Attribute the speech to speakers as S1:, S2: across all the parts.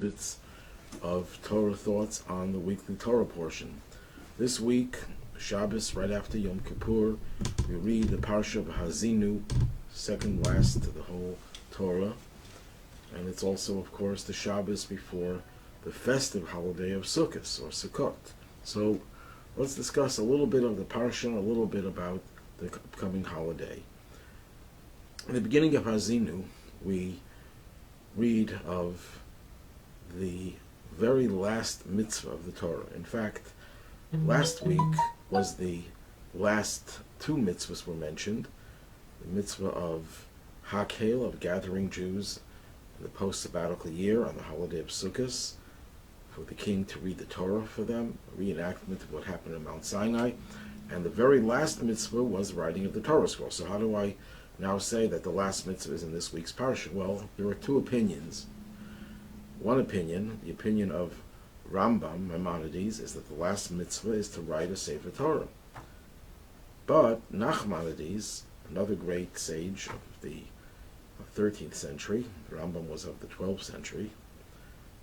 S1: bits of Torah thoughts on the weekly Torah portion. This week, Shabbos, right after Yom Kippur, we read the Parsha of Hazinu, second last to the whole Torah, and it's also, of course, the Shabbos before the festive holiday of Sukkot, or Sukkot. So let's discuss a little bit of the Parsha and a little bit about the upcoming holiday. In the beginning of Hazinu, we read of the very last mitzvah of the Torah. In fact, last week was the last two mitzvahs were mentioned. The mitzvah of Hakhel, of gathering Jews in the post-sabbatical year on the holiday of Sukkot, for the king to read the Torah for them, a reenactment of what happened in Mount Sinai. And the very last mitzvah was writing of the Torah scroll. So how do I now say that the last mitzvah is in this week's parsha? Well, there are two opinions. One opinion, the opinion of Rambam, Maimonides, is that the last mitzvah is to write a Sefer Torah. But Nachmanides, another great sage of the 13th century, Rambam was of the 12th century,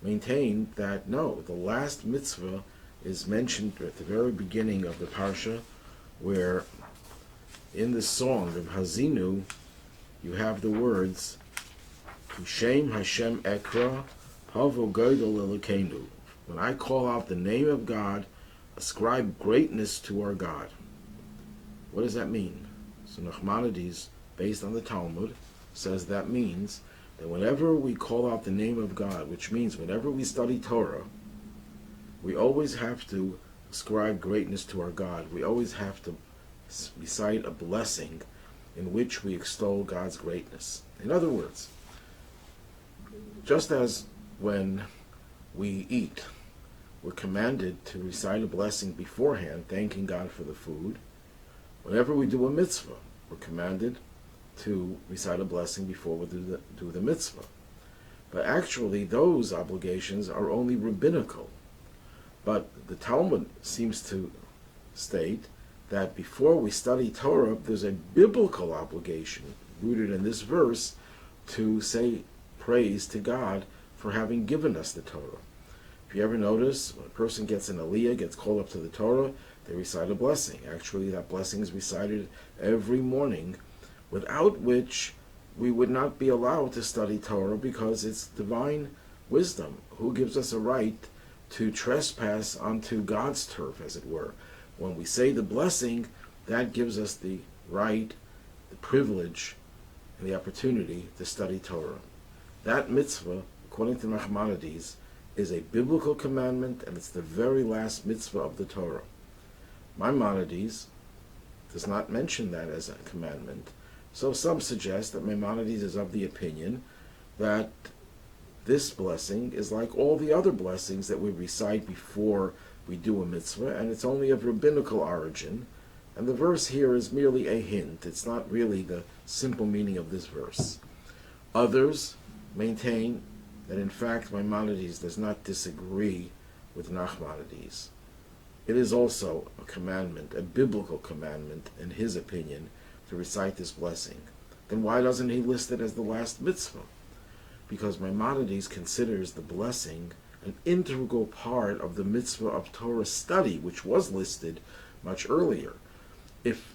S1: maintained that no, the last mitzvah is mentioned at the very beginning of the parsha, where in the song of Hazinu you have the words Shem Hashem Ekra Havo Gadol Elokeinu. When I call out the name of God, ascribe greatness to our God. What does that mean? So Nachmanides, based on the Talmud, says that means that whenever we call out the name of God, which means whenever we study Torah, we always have to ascribe greatness to our God. We always have to recite a blessing in which we extol God's greatness. In other words, just as when we eat, we're commanded to recite a blessing beforehand, thanking God for the food. Whenever we do a mitzvah, we're commanded to recite a blessing before we do the mitzvah. But actually, those obligations are only rabbinical. But the Talmud seems to state that before we study Torah, there's a biblical obligation rooted in this verse to say praise to God for having given us the Torah. If you ever notice, when a person gets an aliyah, gets called up to the Torah, they recite a blessing. Actually, that blessing is recited every morning, without which we would not be allowed to study Torah, because it's divine wisdom. Who gives us a right to trespass onto God's turf, as it were? When we say the blessing, that gives us the right, the privilege, and the opportunity to study Torah. That mitzvah, according to Nachmanides, is a biblical commandment, and it's the very last mitzvah of the Torah. Maimonides does not mention that as a commandment, so some suggest that Maimonides is of the opinion that this blessing is like all the other blessings that we recite before we do a mitzvah, and it's only of rabbinical origin, and the verse here is merely a hint. It's not really the simple meaning of this verse. Others maintain that in fact Maimonides does not disagree with Nachmanides. It is also a commandment, a biblical commandment, in his opinion, to recite this blessing. Then why doesn't he list it as the last mitzvah? Because Maimonides considers the blessing an integral part of the mitzvah of Torah study, which was listed much earlier. If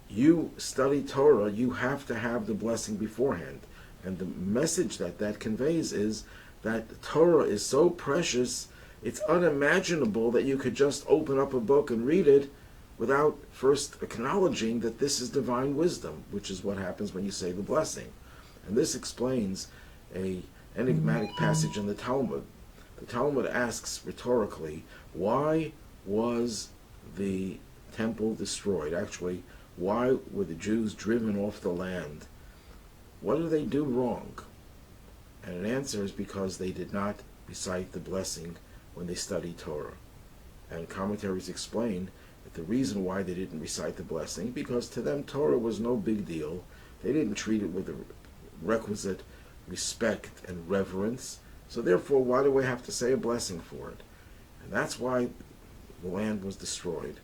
S1: you study Torah, you have to have the blessing beforehand. And the message that conveys is that Torah is so precious, it's unimaginable that you could just open up a book and read it without first acknowledging that this is divine wisdom, which is what happens when you say the blessing. And this explains an enigmatic passage in the Talmud. The Talmud asks rhetorically, why was the temple destroyed? Actually, why were the Jews driven off the land? What did they do wrong? And an answer is because they did not recite the blessing when they studied Torah. And commentaries explain that the reason why they didn't recite the blessing, because to them Torah was no big deal. They didn't treat it with the requisite respect and reverence. So therefore, why do we have to say a blessing for it? And that's why the land was destroyed,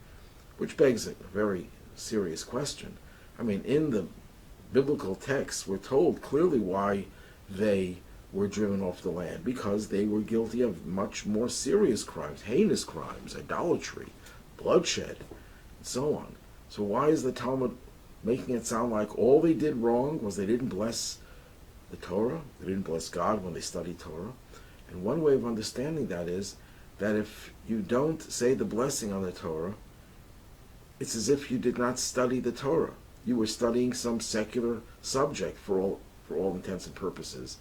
S1: which begs a very serious question. I mean, in the biblical text, we're told clearly why they were driven off the land because they were guilty of much more serious crimes, heinous crimes, idolatry, bloodshed, and so on. So why is the Talmud making it sound like all they did wrong was they didn't bless the Torah, they didn't bless God when they studied Torah? And one way of understanding that is that if you don't say the blessing on the Torah, it's as if you did not study the Torah. You were studying some secular subject for all intents and purposes.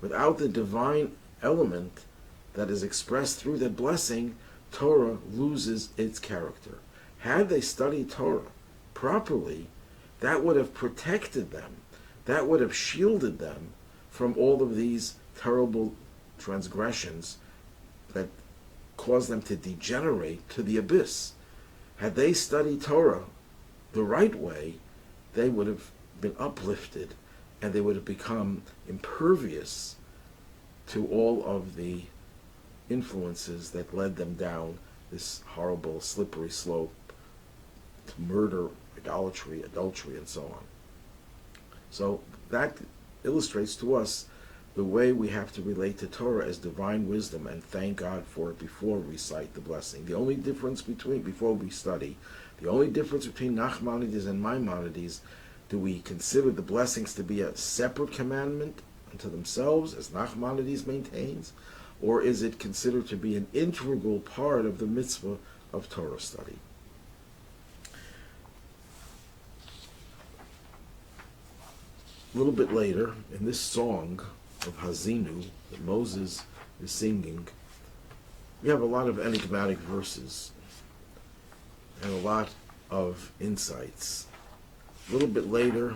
S1: Without the divine element that is expressed through that blessing, Torah loses its character. Had they studied Torah properly, that would have protected them. That would have shielded them from all of these terrible transgressions that caused them to degenerate to the abyss. Had they studied Torah the right way, they would have been uplifted and they would have become impervious to all of the influences that led them down this horrible, slippery slope to murder, idolatry, adultery, and so on. So that illustrates to us the way we have to relate to Torah as divine wisdom and thank God for it before we recite the blessing. The only difference before we study, the only difference between Nachmanides and Maimonides, do we consider the blessings to be a separate commandment unto themselves, as Nachmanides maintains, or is it considered to be an integral part of the mitzvah of Torah study? A little bit later, in this song of Hazinu that Moses is singing, we have a lot of enigmatic verses and a lot of insights. A little bit later,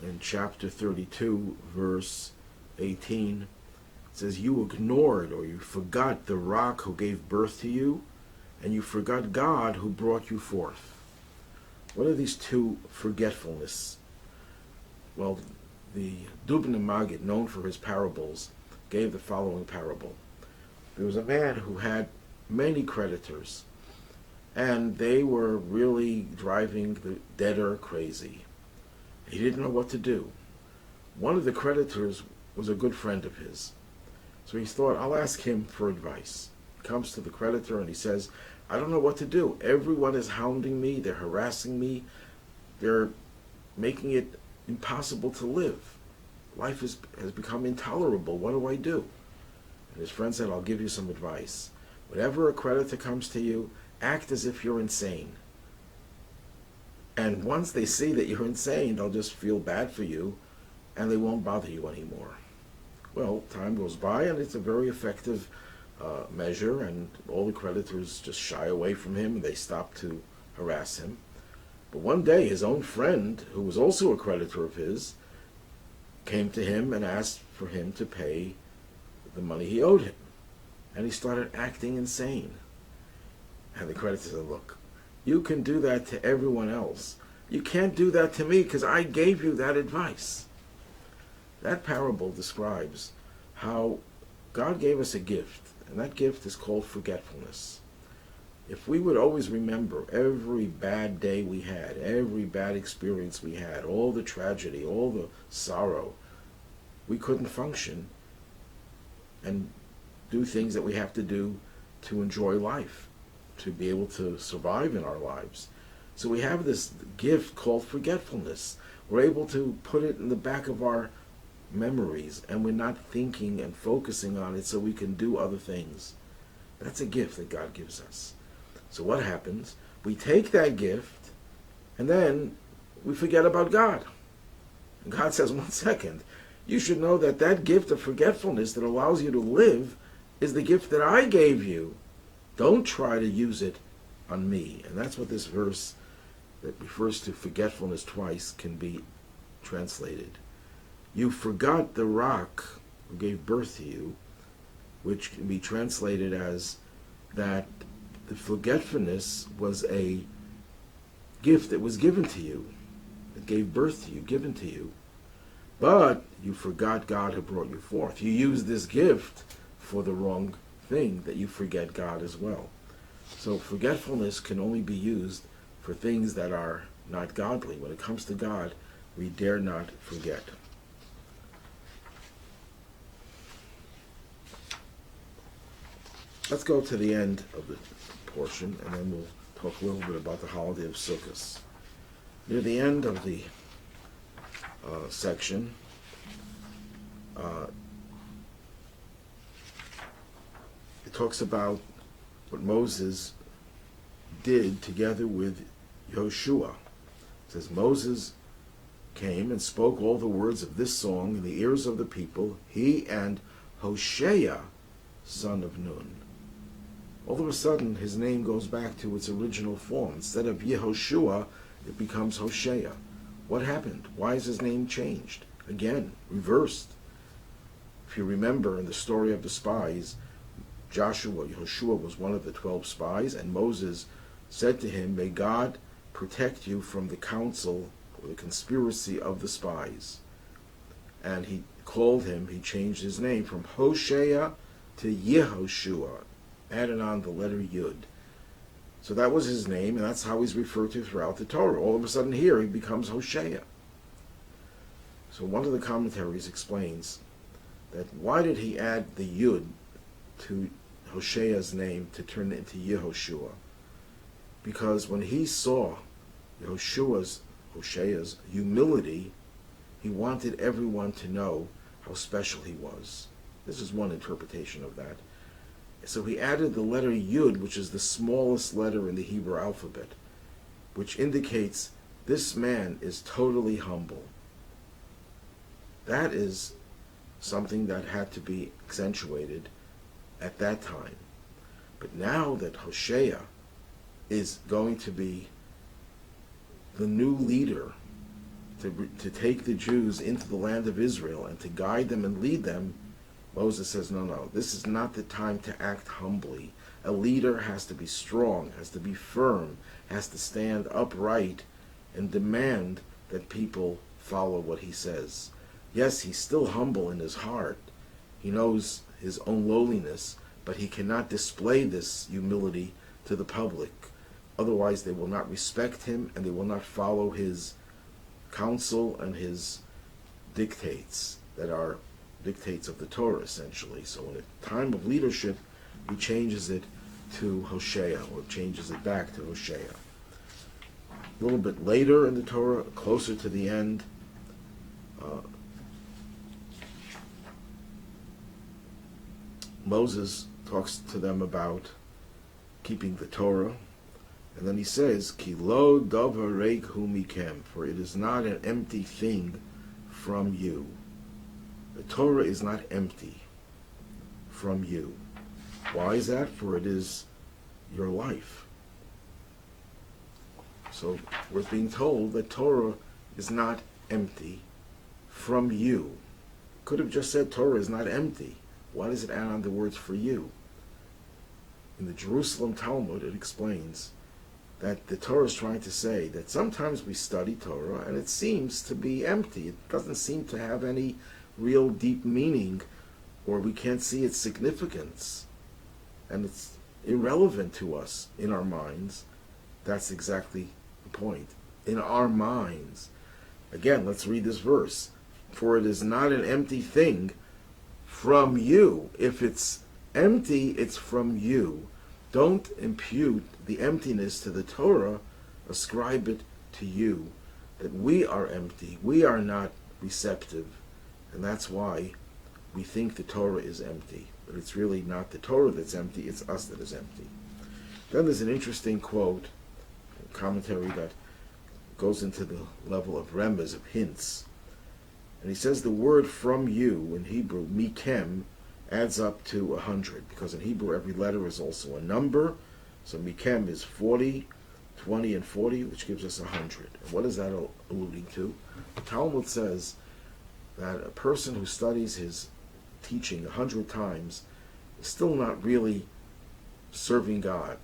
S1: in chapter 32, verse 18, it says, "You ignored or you forgot the rock who gave birth to you, and you forgot God who brought you forth." What are these two forgetfulness? Well, the Dubno Maggid, known for his parables, gave the following parable. There was a man who had many creditors, and they were really driving the debtor crazy. He didn't know what to do. One of the creditors was a good friend of his. So he thought, I'll ask him for advice. He comes to the creditor and he says, I don't know what to do. Everyone is hounding me. They're harassing me. They're making it impossible to live. Life has become intolerable. What do I do? And his friend said, I'll give you some advice. Whenever a creditor comes to you, act as if you're insane. And once they see that you're insane, they'll just feel bad for you and they won't bother you anymore. Well, time goes by and it's a very effective measure, and all the creditors just shy away from him and they stop to harass him. But one day his own friend, who was also a creditor of his, came to him and asked for him to pay the money he owed him. And he started acting insane. And the creditor said, look, you can do that to everyone else. You can't do that to me because I gave you that advice. That parable describes how God gave us a gift, and that gift is called forgetfulness. If we would always remember every bad day we had, every bad experience we had, all the tragedy, all the sorrow, we couldn't function and do things that we have to do to enjoy life, to be able to survive in our lives. So we have this gift called forgetfulness. We're able to put it in the back of our memories, and we're not thinking and focusing on it so we can do other things. That's a gift that God gives us. So what happens? We take that gift, and then we forget about God. And God says, 1 second, you should know that that gift of forgetfulness that allows you to live is the gift that I gave you. Don't try to use it on me. And that's what this verse that refers to forgetfulness twice can be translated. You forgot the rock who gave birth to you, which can be translated as that the forgetfulness was a gift that was given to you, that gave birth to you, given to you. But you forgot God who brought you forth. You used this gift for the wrong thing, that you forget God as well. So forgetfulness can only be used for things that are not godly. When it comes to God, we dare not forget. Let's go to the end of the portion, and then we'll talk a little bit about the holiday of Sukkot. Near the end of the section, it talks about what Moses did together with Yoshua. It says, Moses came and spoke all the words of this song in the ears of the people, he and Hoshea, son of Nun. All of a sudden, his name goes back to its original form. Instead of Yehoshua, it becomes Hoshea. What happened? Why is his name changed? Again, reversed. If you remember in the story of the spies, Yehoshua was one of the 12 spies, and Moses said to him, may God protect you from the counsel or the conspiracy of the spies. And he changed his name from Hoshea to Yehoshua, added on the letter Yud. So that was his name, and that's how he's referred to throughout the Torah. All of a sudden here he becomes Hoshea. So one of the commentaries explains that why did he add the Yud to Hoshea's name to turn it into Yehoshua? Because when he saw Hoshea's humility, he wanted everyone to know how special he was. This is one interpretation of that. So he added the letter Yud, which is the smallest letter in the Hebrew alphabet, which indicates this man is totally humble. That is something that had to be accentuated at that time. But now that Hoshea is going to be the new leader to take the Jews into the land of Israel and to guide them and lead them, Moses says, no, this is not the time to act humbly. A leader has to be strong, has to be firm, has to stand upright and demand that people follow what he says. Yes, he's still humble in his heart. He knows his own lowliness, but he cannot display this humility to the public. Otherwise, they will not respect him and they will not follow his counsel and his dictates that are dictates of the Torah, essentially. So in a time of leadership, he changes it to Hoshea, or changes it back to Hoshea. A little bit later in the Torah, closer to the end, Moses talks to them about keeping the Torah, and then he says, Ki lo davar reik hu mikem, for it is not an empty thing from you. The Torah is not empty from you. Why is that? For it is your life. So we're being told that Torah is not empty from you. Could have just said Torah is not empty. Why does it add on the words for you? In the Jerusalem Talmud, it explains that the Torah is trying to say that sometimes we study Torah and it seems to be empty. It doesn't seem to have any real deep meaning, or we can't see its significance. And it's irrelevant to us in our minds. That's exactly the point. In our minds. Again, let's read this verse. For it is not an empty thing from you. If it's empty, it's from you. Don't impute the emptiness to the Torah. Ascribe it to you. That we are empty. We are not receptive. And that's why we think the Torah is empty. But it's really not the Torah that's empty, it's us that is empty. Then there's an interesting quote, a commentary that goes into the level of remez, of hints. And he says the word from you in Hebrew, mikem, adds up to 100, because in Hebrew every letter is also a number. So mikem is 40, 20, and 40, which gives us 100. And what is that alluding to? The Talmud says that a person who studies his teaching 100 times is still not really serving God.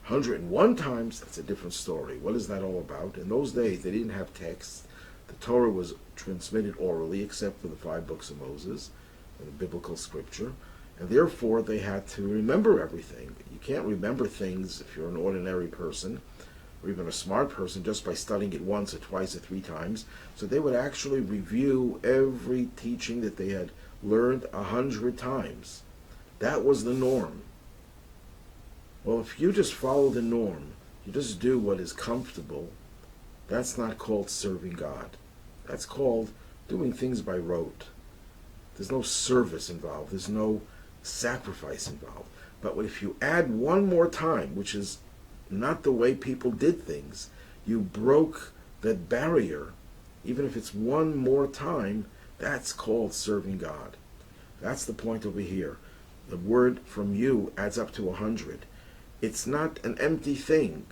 S1: 101 times, that's a different story. What is that all about? In those days, they didn't have texts. The Torah was transmitted orally, except for the 5 books of Moses and the biblical scripture, and therefore they had to remember everything. You can't remember things if you're an ordinary person, or even a smart person, just by studying it once or twice or 3 times. So they would actually review every teaching that they had learned 100 times. That was the norm. Well, if you just follow the norm, you just do what is comfortable, that's not called serving God. That's called doing things by rote. There's no service involved. There's no sacrifice involved. But if you add one more time, which is not the way people did things, you broke that barrier. Even if it's one more time, that's called serving God. That's the point over here. The word from you adds up to 100. It's not an empty thing.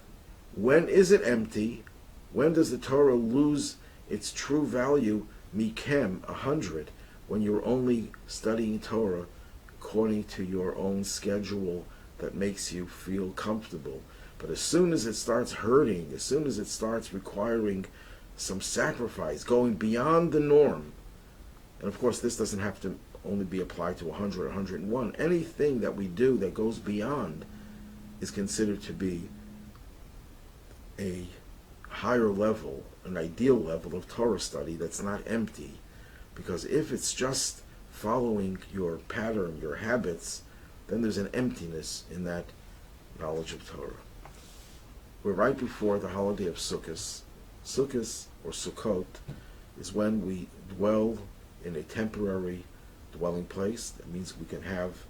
S1: When is it empty? When does the Torah lose its true value, mikem, 100, when you're only studying Torah according to your own schedule that makes you feel comfortable? But as soon as it starts hurting, as soon as it starts requiring some sacrifice, going beyond the norm, and of course this doesn't have to only be applied to 100 or 101, anything that we do that goes beyond is considered to be a higher level, an ideal level of Torah study that's not empty. Because if it's just following your pattern, your habits, then there's an emptiness in that knowledge of Torah. We're right before the holiday of Sukkot. Sukkot, or Sukkot, is when we dwell in a temporary dwelling place. That means we can have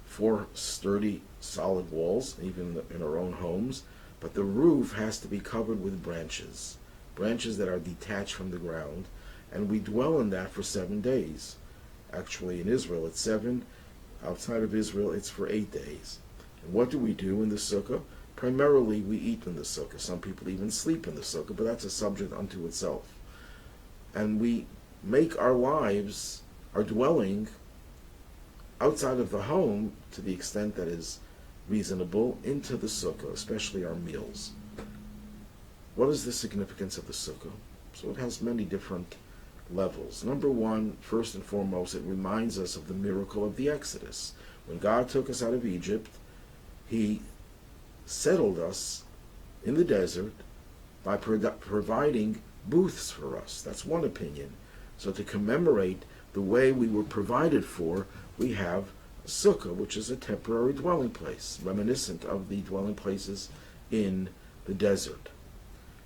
S1: 4 sturdy, solid walls, even in our own homes, but the roof has to be covered with branches that are detached from the ground, and we dwell in that for 7 days. Actually, in Israel, it's 7. Outside of Israel, it's for 8 days. And what do we do in the sukkah? Primarily, we eat in the sukkah. Some people even sleep in the sukkah, but that's a subject unto itself. And we make our lives, our dwelling, outside of the home, to the extent that is reasonable, into the sukkah, especially our meals. What is the significance of the sukkah? So it has many different levels. Number one, first and foremost, it reminds us of the miracle of the Exodus. When God took us out of Egypt, He settled us in the desert by providing booths for us. That's one opinion. So to commemorate the way we were provided for, we have a sukkah, which is a temporary dwelling place, reminiscent of the dwelling places in the desert.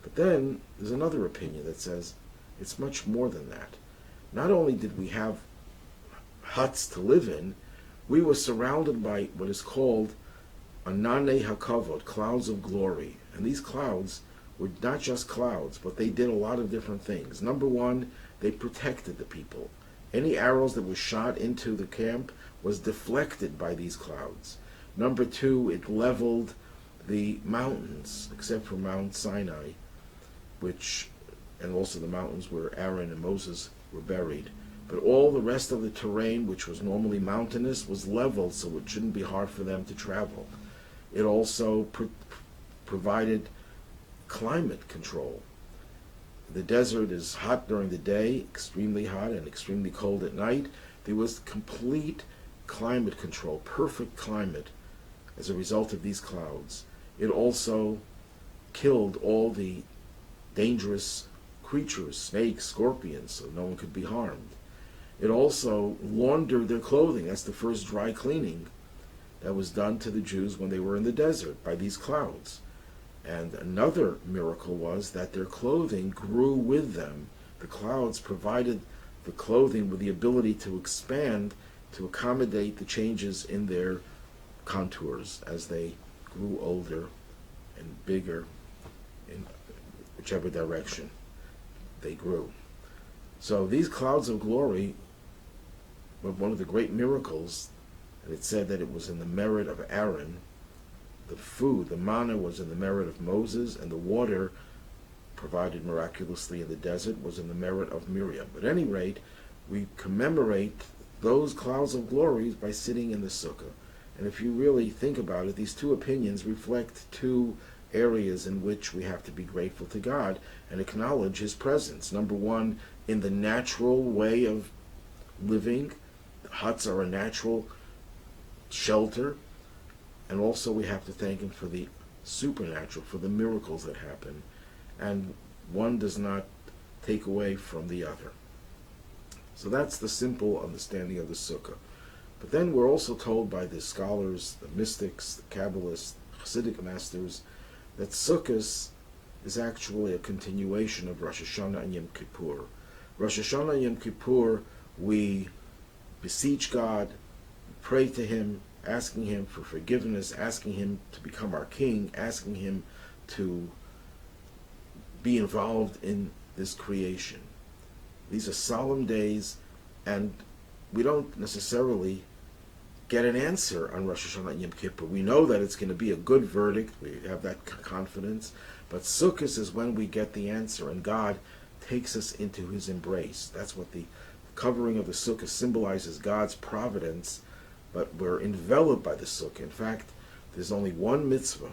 S1: But then there's another opinion that says it's much more than that. Not only did we have huts to live in, we were surrounded by what is called Ananei HaKavod, clouds of glory. And these clouds were not just clouds, but they did a lot of different things. Number one, they protected the people. Any arrows that were shot into the camp was deflected by these clouds. Number two, it leveled the mountains, except for Mount Sinai, and also the mountains where Aaron and Moses were buried. But all the rest of the terrain, which was normally mountainous, was leveled, so it shouldn't be hard for them to travel. It also provided climate control. The desert is hot during the day, extremely hot, and extremely cold at night. There was complete climate control, perfect climate, as a result of these clouds. It also killed all the dangerous creatures, snakes, scorpions, so no one could be harmed. It also laundered their clothing. That's the first dry cleaning that was done to the Jews when they were in the desert by these clouds. And another miracle was that their clothing grew with them. The clouds provided the clothing with the ability to expand to accommodate the changes in their contours as they grew older and bigger in whichever direction they grew. So these clouds of glory were one of the great miracles, and it said that it was in the merit of Aaron. The food, the manna, was in the merit of Moses, and the water provided miraculously in the desert was in the merit of Miriam. At any rate, we commemorate those clouds of glory by sitting in the sukkah. And if you really think about it, these two opinions reflect two areas in which we have to be grateful to God and acknowledge His presence. Number one, in the natural way of living, huts are a natural shelter, and also we have to thank Him for the supernatural, for the miracles that happen, and one does not take away from the other. So that's the simple understanding of the sukkah. But then we're also told by the scholars, the mystics, the Kabbalists, Hasidic masters that Sukkot is actually a continuation of Rosh Hashanah and Yom Kippur. Rosh Hashanah and Yom Kippur, we beseech God, pray to Him, asking Him for forgiveness, asking Him to become our King, asking Him to be involved in this creation. These are solemn days, and we don't necessarily get an answer on Rosh Hashanah and Yom Kippur. We know that it's going to be a good verdict. We have that confidence. But Sukkot is when we get the answer, and God takes us into His embrace. That's what the covering of the Sukkah symbolizes, God's providence, but we're enveloped by the Sukkah. In fact, there's only one mitzvah.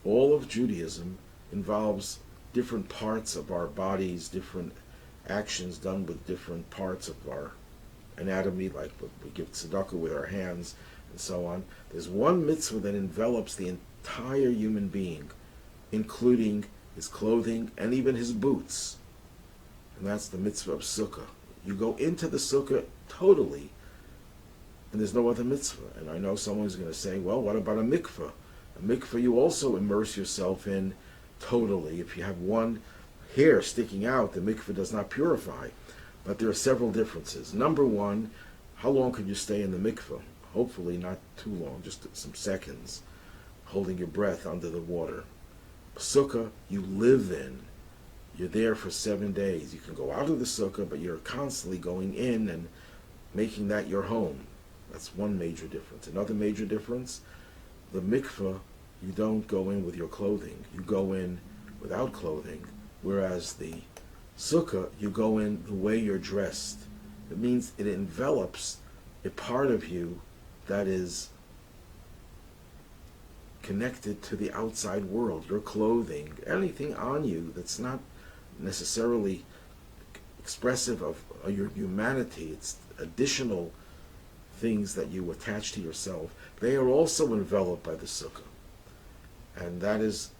S1: All of Judaism involves different parts of our bodies, different actions done with different parts of our anatomy, like we give tzedakah with our hands and so on. There's one mitzvah that envelops the entire human being, including his clothing and even his boots. And that's the mitzvah of sukkah. You go into the sukkah totally, and there's no other mitzvah. And I know someone's going to say, well, what about a mikveh? A mikveh you also immerse yourself in totally. If you have one hair sticking out, the mikveh does not purify. But there are several differences. Number one, how long could you stay in the mikveh? Hopefully not too long, just some seconds, holding your breath under the water. Sukkah, you live in. You're there for 7 days. You can go out of the sukkah, but you're constantly going in and making that your home. That's one major difference. Another major difference, the mikveh, you don't go in with your clothing. You go in without clothing, whereas the sukkah, you go in the way you're dressed. It means it envelops a part of you that is connected to the outside world. Your clothing, anything on you that's not necessarily expressive of your humanity, it's additional things that you attach to yourself, they are also enveloped by the sukkah. And that is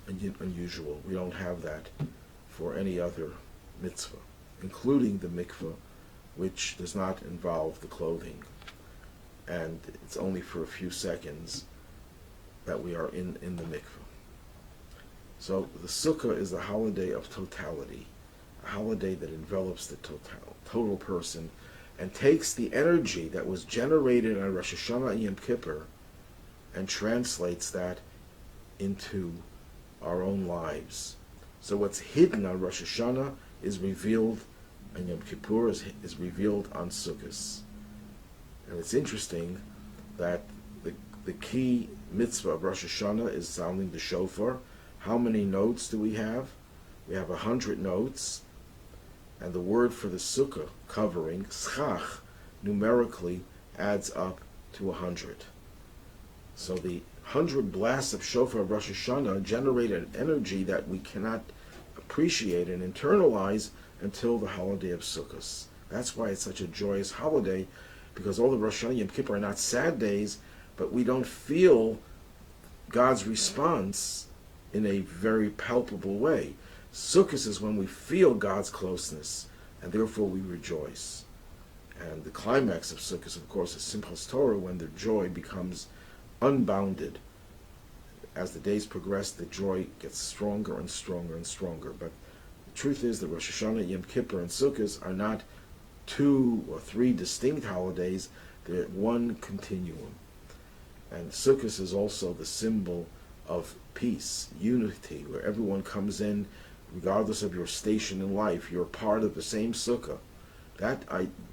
S1: unusual. We don't have that for any other mitzvah, including the mikveh, which does not involve the clothing. And it's only for a few seconds that we are in the mikveh. So the sukkah is a holiday of totality, a holiday that envelops the total person and takes the energy that was generated on Rosh Hashanah and Yom Kippur and translates that into our own lives. So what's hidden on Rosh Hashanah is revealed, and Yom Kippur is revealed on Sukkot. And it's interesting that the key mitzvah of Rosh Hashanah is sounding the shofar. How many notes do we have? We have 100 notes, and the word for the sukkah covering, schach, numerically adds up to 100. So the 100 blasts of shofar of Rosh Hashanah generate an energy that we cannot appreciate and internalize until the holiday of Sukkot. That's why it's such a joyous holiday, because all the Rosh Hashanah and Yom Kippur are not sad days, but we don't feel God's response in a very palpable way. Sukkot is when we feel God's closeness, and therefore we rejoice. And the climax of Sukkot, of course, is Simchas Torah, when the joy becomes unbounded. As the days progress, the joy gets stronger and stronger and stronger. But the truth is that Rosh Hashanah, Yom Kippur, and Sukkot are not 2 or 3 distinct holidays. They're one continuum. And Sukkot is also the symbol of peace, unity, where everyone comes in, regardless of your station in life. You're part of the same sukkah. That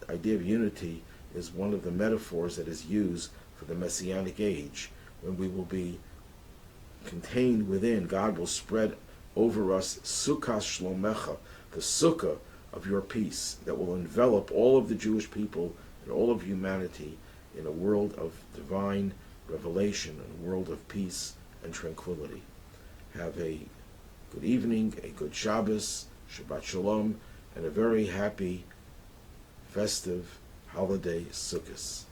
S1: idea of unity is one of the metaphors that is used for the Messianic age, when we will be contained within. God will spread over us Sukkah Shlomecha, the sukkah of your peace, that will envelop all of the Jewish people and all of humanity in a world of divine revelation, a world of peace and tranquility. Have a good evening, a good Shabbos, Shabbat Shalom, and a very happy, festive holiday Sukkot.